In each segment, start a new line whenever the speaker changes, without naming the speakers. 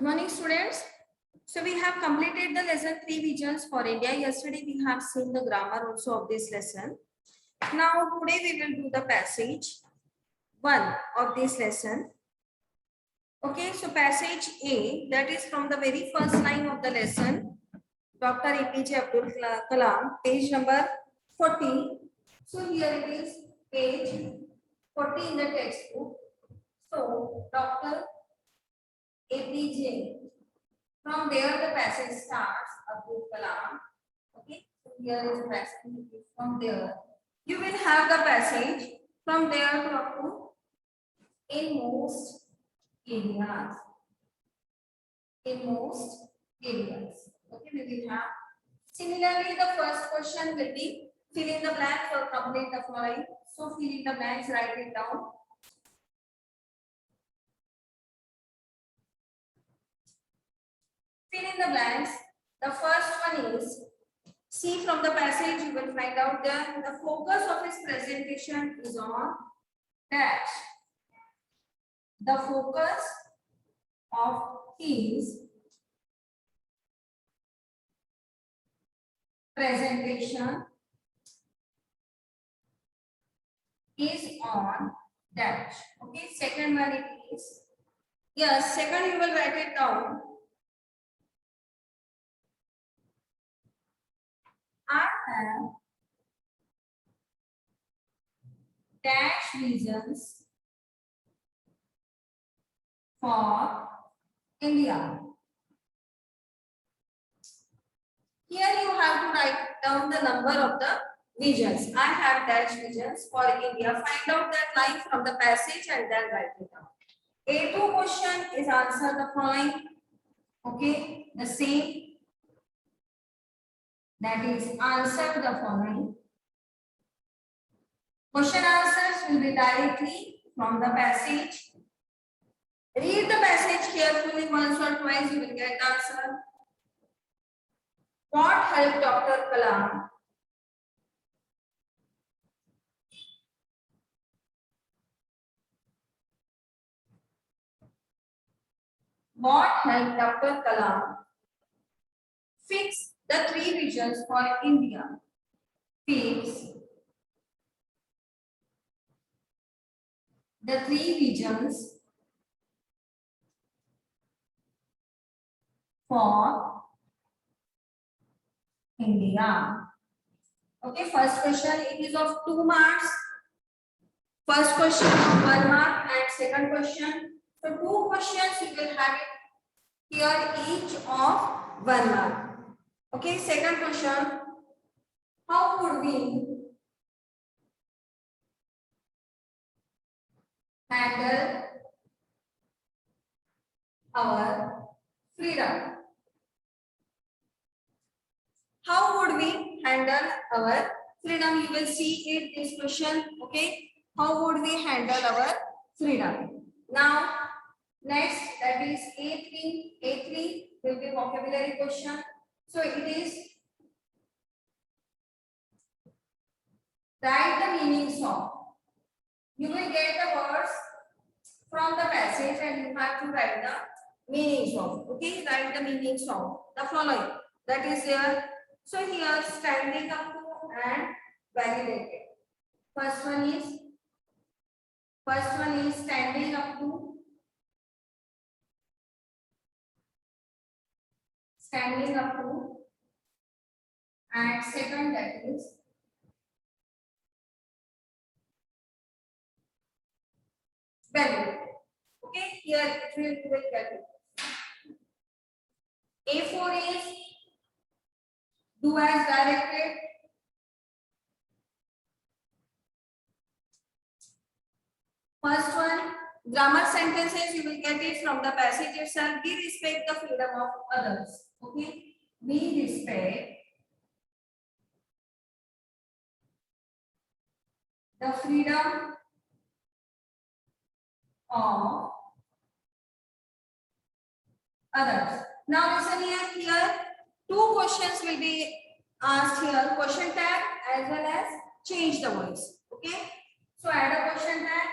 morning, students. So we have completed the lesson 3 visions for India. Yesterday we have seen the grammar also of this lesson. Now today we will do the passage 1 of this lesson. Okay, so passage A, that is from the very first line of the lesson. Dr. APJ Abdul Kalam, page number 40. So here it is page 40 in the textbook. So Dr. APJ, from there the passage starts, Abdul Kalam. Okay, so here is the passage from there. You will have the passage from there to up to in most areas. In most areas. Okay, we will have. Similarly, the first question will be fill in the blanks or complete the following. So fill in the blanks, write it down. Fill in the blanks. The first one is, see from the passage you will find out that the focus of his presentation is on dash. The focus of his presentation is on dash. Okay, second one it is, yes, second you will write it down. I have dash visions for India. Here you have to write down the number of the visions. I have dash visions for India. Find out that line from the passage and then write it down. A2 question is answer the following. Okay, the same. That is answer the following. Question answers will be directly from the passage. Read the passage carefully once or twice, you will get the answer. What helped Dr. Kalam? What helped Dr. Kalam fix the 3 visions for India? Fix the 3 visions for India. Okay, first question, it is of 2 marks. First question of 1 mark and second question. So 2 questions you will have it here, each of 1 mark. Okay, second question. How could we handle our freedom? How would we handle our freedom? You will see it this question. Okay, how would we handle our freedom? Now, next, that is A3. A3 will be vocabulary question. So it is write the meanings of. You will get the words from the passage and you have to write the meanings of. Okay, write the meanings of the following. That is here. So here, standing up to and validated. First one is standing up to. Standing up to. And second, that is validated. Okay, here it will be validated. A4 is do as directed. First one, grammar sentences, you will get it from the passage itself. We respect the freedom of others. Okay, we respect the freedom of others. Now listen here. 2 questions will be asked here. Question tag as well as change the voice. Okay. So add a question tag.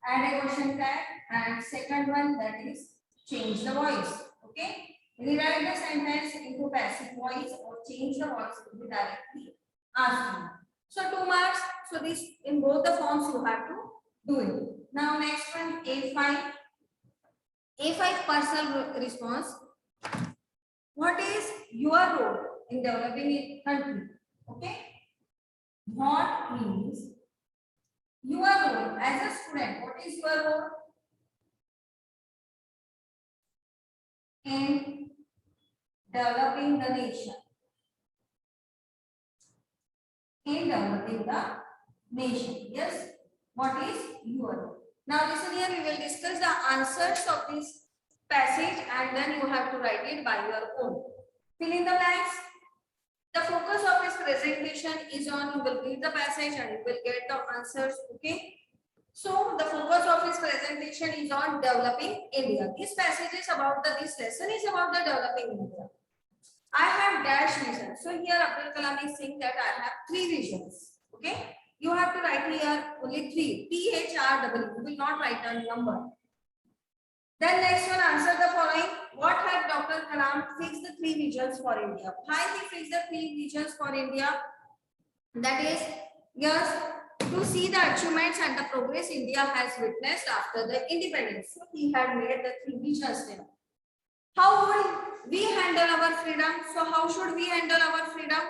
add a question tag, and second one, that is change the voice. Okay, rewrite the sentence into passive voice or change the voice into directly asking. So 2 marks. So this in both the forms you have to do it. Now next one, A5. A5 personal response. What is your role in developing a country? Okay. What is your role as a student? What is your role in developing the nation? In developing the nation. Yes. What is your role? Now listen here. We will discuss the answers of this passage, and then you have to write it by your own. Fill in the blanks. The focus of this presentation is on, you will read the passage and you will get the answers. Okay. So the focus of this presentation is on developing India. This passage is about this lesson is about the developing India. I have dash vision. So here Abdul Kalam is saying that I have 3 visions. Okay. You have to write here only 3. THRW. You will not write a number. Then next one, answer the following. What had Dr. Kalam fixed the 3 visions for India? Why he fixed the 3 visions for India? That is, yes, to see the achievements and the progress India has witnessed after the independence. So he had made the 3 visions there. How would we handle our freedom? So how should we handle our freedom?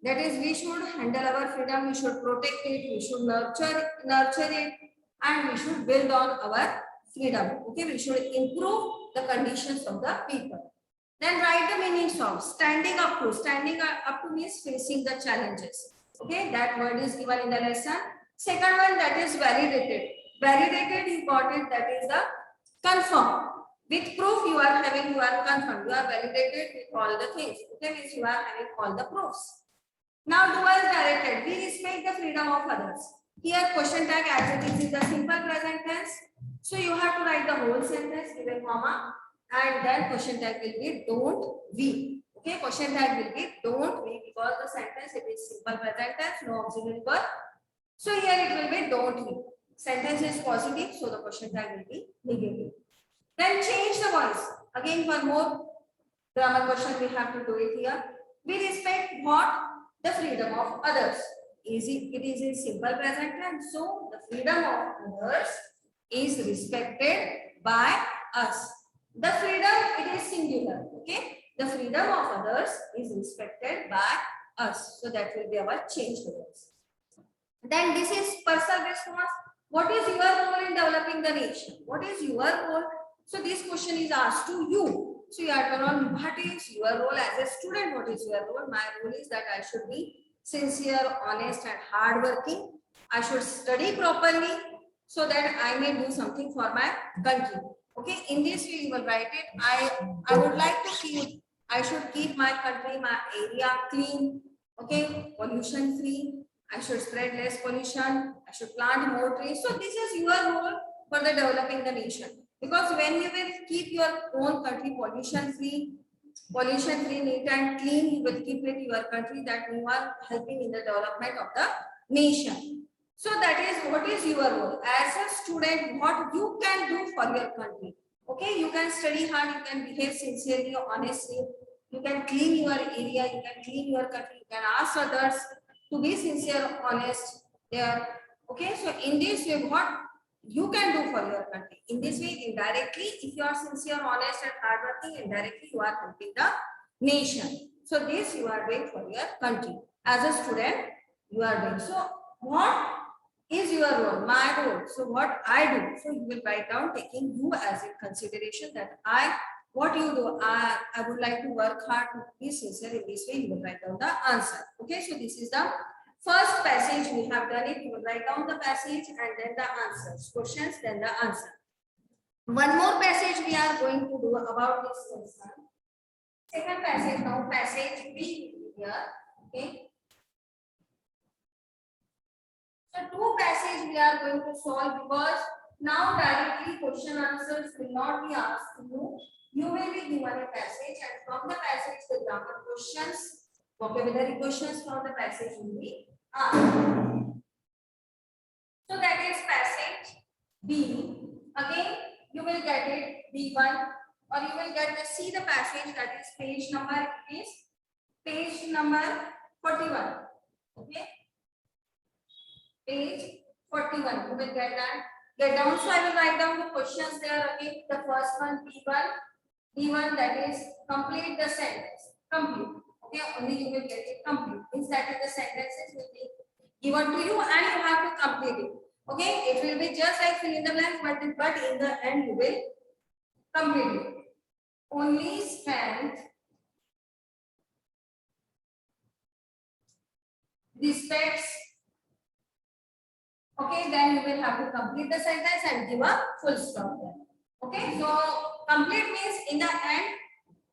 That is, we should handle our freedom, we should protect it, we should nurture it, and we should build on our freedom. Okay, we should improve the conditions of the people. Then write the meanings of standing up to. Standing up to means facing the challenges. Okay, that word is given in the lesson. Second one, that is validated. Validated, you got it, that is the confirm. With proof you are having, you are confirmed, you are validated with all the things. Okay, means you are having all the proofs. Now dual directed, we respect the freedom of others. Here question tag as it is the simple present tense. So you have to write the whole sentence, give a comma, and then question tag will be don't we. Okay, question tag will be don't we, because the sentence it is simple present tense, no auxiliary verb. So here it will be don't we. Sentence is positive, so the question tag will be negative. Then change the voice. Again, for more grammar question, we have to do it here. We respect what? The freedom of others. It is in simple present tense. So the freedom of others is respected by us. The freedom, it is singular. Okay. The freedom of others is respected by us. So that will be our change the voice. Then this is personal response. What is your role in developing the nation? What is your role? So this question is asked to you. So you have to know what is your role as a student. What is your role? My role is that I should be sincere, honest, and hardworking. I should study properly so that I may do something for my country. Okay, in this way you will write it. I would like to keep. I should keep my country, my area clean. Okay, pollution free. I should spread less pollution. I should plant more trees. So this is your role for the developing the nation. Because when you will keep your own country pollution free, neat and clean, you will keep it your country, that you are helping in the development of the nation. So that is what is your role as a student, what you can do for your country. Okay, you can study hard, you can behave sincerely, honestly, you can clean your area, you can clean your country, you can ask others to be sincere, honest there. Okay, so in this way, what you can do for your country. In this way, indirectly, if you are sincere, honest, and hardworking, indirectly you are helping the nation. So this you are doing for your country. As a student, you are doing. So what is your role? My role. So what I do. So you will write down taking you as a consideration that what you do. I would like to work hard to be sincere. In this way, you will write down the answer. Okay. So this is the first passage we have done it. You will write down the passage and then the answers. Questions, then the answer. One more passage we are going to do about this lesson. Second passage, now passage B here. Okay. So two passages we are going to solve, because now directly question answers will not be asked to you. You will be given a passage, and from the passage the grammar questions, vocabulary questions from the passage will be asked. So that is passage B. Again, you will get it B1, or you will get the see the passage, that is page number is page number 41. Okay, page 41. You will get that. Get down. So I will write down the questions there again. The first one B1. B1, that is complete the sentence. Complete. Okay, only you will get it complete. Means that is the sentences will be given to you and you have to complete it. Okay, it will be just like fill in the blank, but in the end you will complete it. Only strength respects. Okay, then you will have to complete the sentence and give a full stop there. Okay, so complete means in the end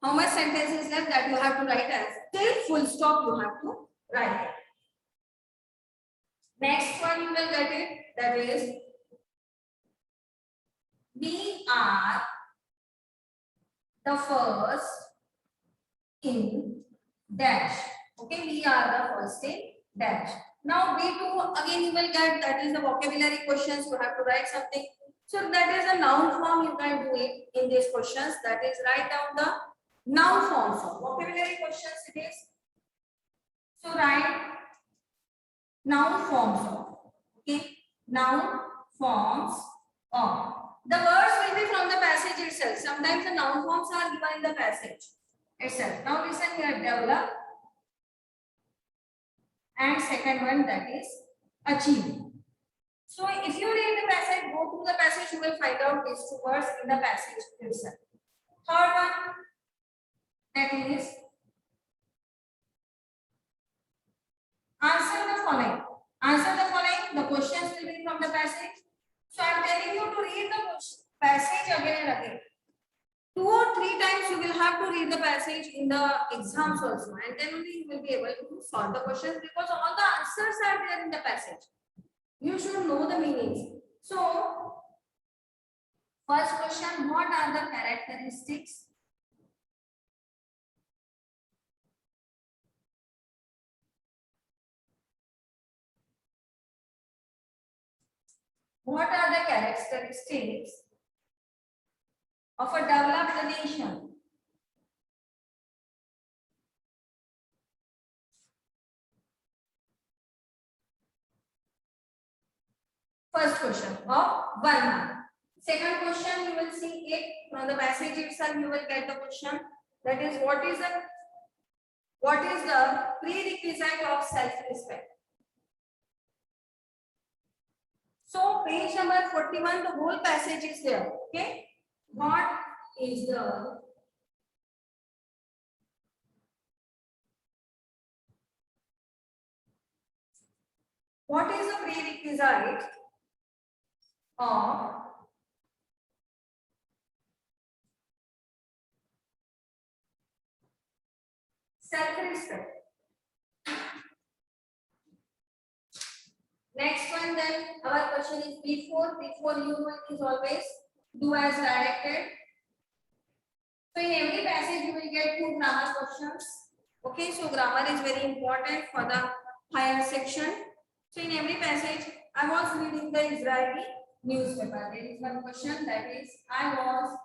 how much sentence is left that you have to write as till full stop you have to write. Next one you will get it, that is we are the first in dash. Okay, we are the first in dash. Now B2 again you will get, that is the vocabulary questions, you have to write something. So that is a noun form, you can do it in these questions, that is write down the noun forms of vocabulary questions it is. So write noun forms of, okay, noun forms of. The words will be from the passage itself. Sometimes the noun forms are given in the passage itself. Now listen here, develop. And second one, that is achieve. So if you read the passage, go through the passage, you will find out these two words in the passage itself. Third one, that is answer the following. Answer the following. The questions will be from the passage. So I am telling you to read the passage again and again. 2 or 3 times you will have to read the passage in the exams also, and then only you will be able to solve the questions, because all the answers are there in the passage. You should know the meanings. So first question, what are the characteristics of a developed nation? First question of 1 mark. Second question, you will see it from the passage itself. You will get the question, that is what is the prerequisite of self-respect? So page number 41, the whole passage is there. Okay, what is the prerequisite of self-respect? Next one, then our question is before you is always do as directed. So in every passage you will get 2 grammar questions. Okay, so grammar is very important for the higher section. So in every passage, I was reading the Israeli newspaper. There is one question, that is I was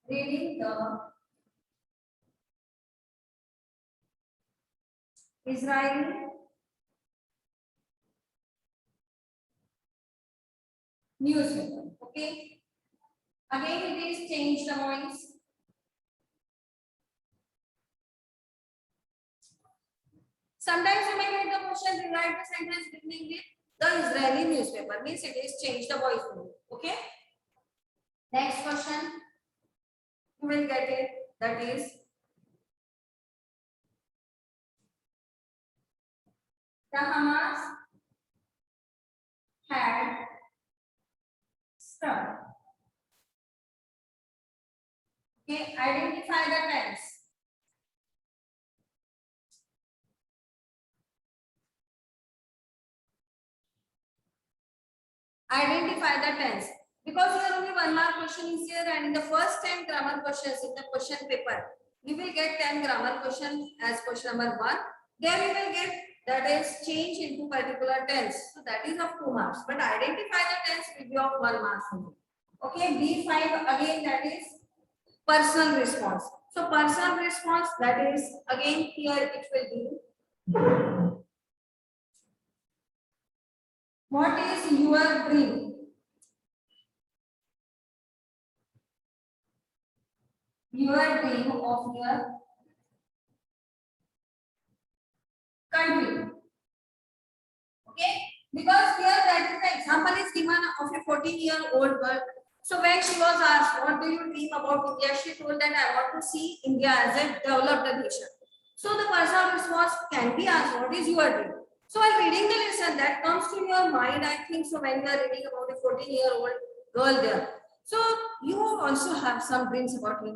reading the Israeli newspaper. Okay, again it is change the voice. Sometimes you may get the question, rewrite the sentence beginning with the Israeli newspaper, means it is change the voice. Okay, next question you will get it, that is the Hamas had struck. Okay, identify the tense. Identify the tense, because here only 1 mark question is here, and in the first 10 grammar questions in the question paper, you will get 10 grammar questions as question number 1. There you will get that is change into particular tense. So that is of 2 marks. But identify the tense will be of 1 mark. Okay, B5 again, that is personal response. So personal response, that is again here it will be what is your dream? Your dream of your country. Okay, because here that is the example is given of a 14-year-old girl. So when she was asked, what do you dream about India? She told that I want to see India as a developed nation. So the personal response can be asked, what is your dream? So while reading the lesson, that comes to your mind, I think, so when you are reading about a 14-year-old girl there. So you also have some dreams about your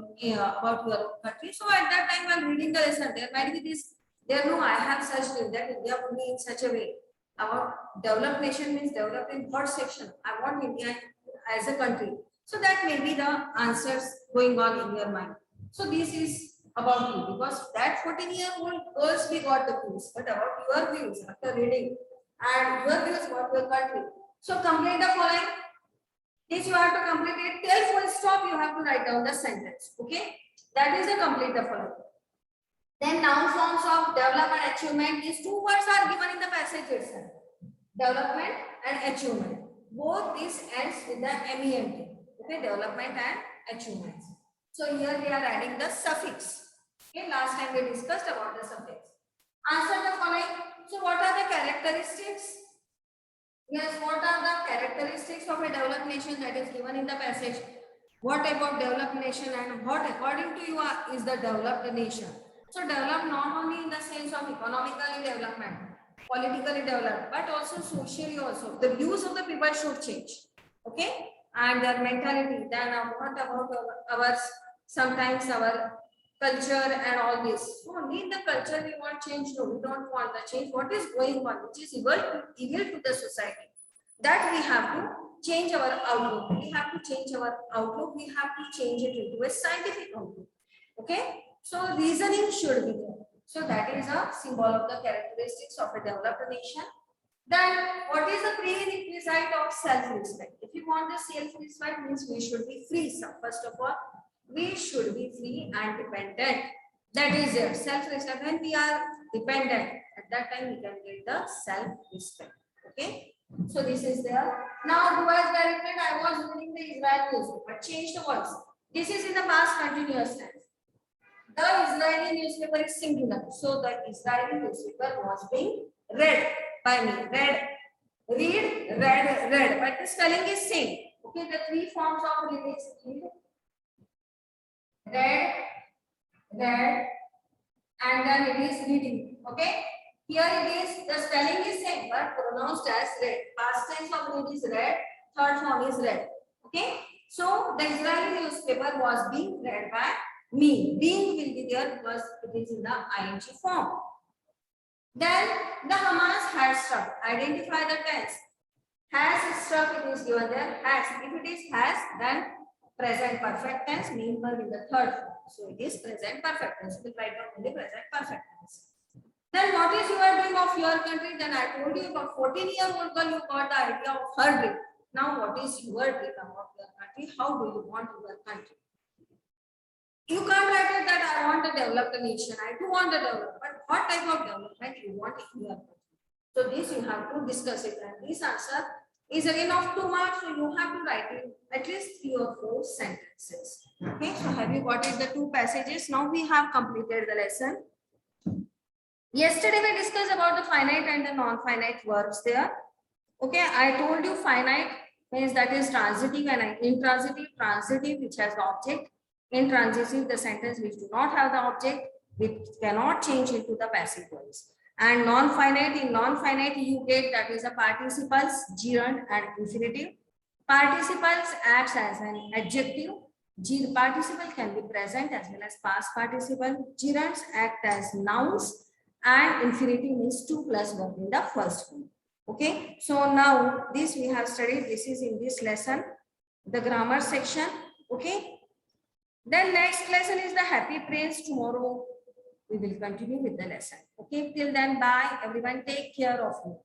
country. So at that time while reading the lesson, there might be this, I have such dream that India would be in such a way. About developed nation means developed in what section? I want India as a country. So that may be the answers going on in your mind. So this is about you, because that 14-year-old girls we got the views, but about your views after reading and your views about your country. So complete the following. This you have to complete it till full stop. You have to write down the sentence. Okay, that is the complete the following. Then noun forms of development and achievement. These 2 words are given in the passage itself. Development and achievement. Both these ends with the MENT. Okay, development and achievements. So here we are adding the suffix. Okay, last time we discussed about the suffix. Answer the following. So what are the characteristics? Yes, what are the characteristics of a developed nation that is given in the passage? What about developed nation and what according to you is the developed nation? So developed not only in the sense of economically development, politically developed, but also socially also. The views of the people should change. Okay? And their mentality. Then what about our sometimes our culture and all this. So need the culture we want change. No, we don't want the change. What is going on, which is evil to the society, that we have to change our outlook. We have to change our outlook. We have to change it into a scientific outlook. Okay. So reasoning should be there. So that is a symbol of the characteristics of a developed nation. Then what is the prerequisite of self-respect? If you want the self-respect, means we should be free. So first of all, we should be free and dependent. That is there. Self-respect. When we are dependent, at that time we can get the self-respect. Okay. So this is there. Now, who has directed? I was reading the Israeli newspaper. Change the words. This is in the past continuous tense. The Israeli newspaper is singular. So the Israeli newspaper was being read by me. Read, read. But the spelling is same. Okay, the 3 forms of reading is read, and then it is reading. Okay, here it is, the spelling is same but pronounced as read. Past tense of read is read, third form is read. Okay, so the Israeli newspaper was being read by me. Being will be there because it is in the ing form. Then the Hamas had struck. Identify the tense. Has struck, it is given there. Has. If it is has, then present perfect tense, main verb in the third form. So it is present perfect tense. We will write down only present perfect tense. Then what is your dream of your country? Then I told you about 14-year-old girl, you got the idea of her dream. Now what is your dream about your country? How do you want your country? You can't write it that I want a developed nation. I do want a development. But what type of development you want in your country? So this you have to discuss it. And this answer is again of 2 marks. So you have to write in at least 3 or 4 sentences. Okay. So have you got it, the 2 passages? Now we have completed the lesson. Yesterday we discussed about the finite and the non-finite verbs there. Okay. I told you finite means that is transitive and intransitive. Transitive which has the object. Intransitive, the sentence which do not have the object, which cannot change into the passive voice. And non-finite, in non-finite you get that is a participles, gerund and infinitive. Participles acts as an adjective. Participle can be present as well as past participle. Gerunds act as nouns and infinitive means 2 plus verb in the first form. Okay, so now this we have studied. This is in this lesson, the grammar section. Okay. Then next lesson is the Happy Prince tomorrow. we will continue with the lesson. Okay, till then, bye. Everyone take care of you.